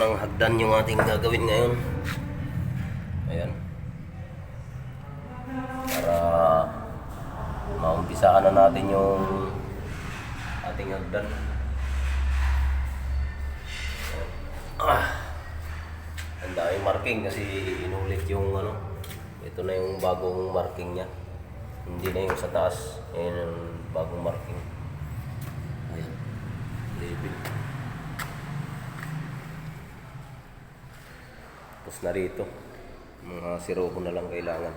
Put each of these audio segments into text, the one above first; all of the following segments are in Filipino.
ng hagdan yung ating gagawin ngayon. Ayan. Para maumpisaan na natin yung ating hagdan. Ang daming marking kasi inulit yung ano. Ito na yung bagong marking niya. Hindi na yung sa taas. Ayan yung bagong marking. Ayan. Level. Tapos na rito. Mga siroko na lang kailangan.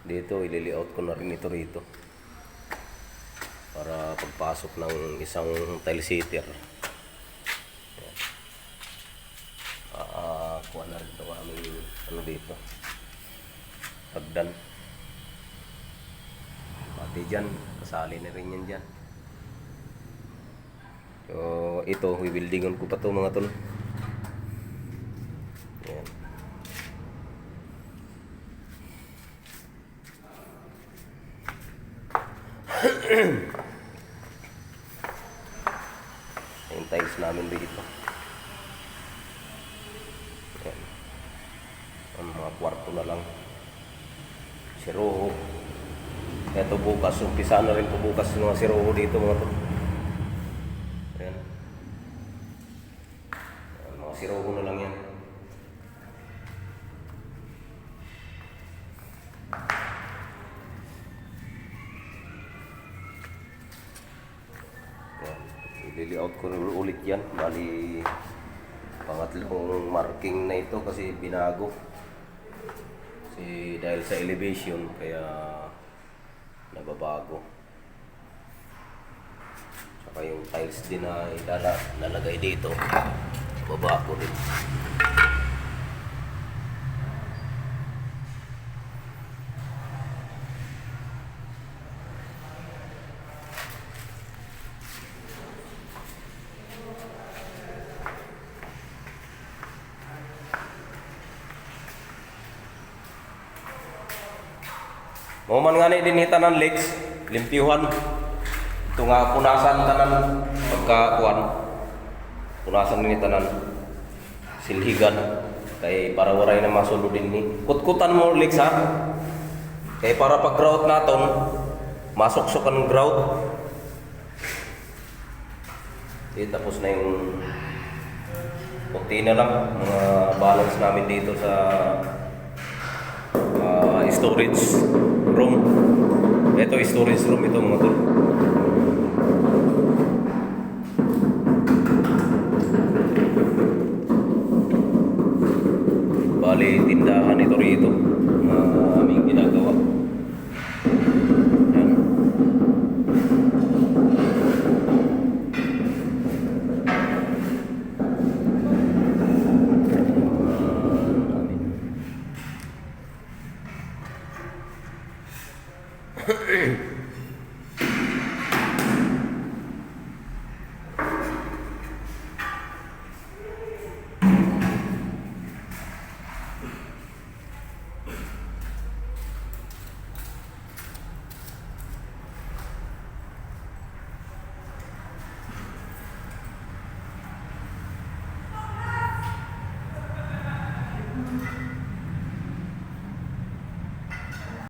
Dito, ililiot ko na rin ito rito. Para pagpasok ng isang tile sitter. Kuha na rin ito aming ano dito. Hagdan. Pati dyan, kasali na rin yan dyan. So, ito, wiwildingan ko pa ito mga tol. Ayan. Yung tiles namin dito. Ayan. Ang mga kwarto na lang. Siroho. Ito bukas, umpisa na rin po bukas yung mga siroho dito mga tol. Ayan. Ayan, mga siroho na lang yan. I-layout ko ulit yan. Bali pangatlong marking na ito kasi binago. Kasi dahil sa elevation kaya nababago. Saka yung tiles din na ilalagay dito babago din. Maman nga ni dinita ng legs, limpyuhan. Ito nga punasan tanan pagkakuan. Punasan ni tanan silhigan kay para waray na masulod din ni. Kutkutan mo legs ha. Kay para pag grout naton masok-sokan grout. Tapos na yung puti na lang mga balance namin dito sa storage room. Ito storage room ito mga tol. Bali tindahan ito rito.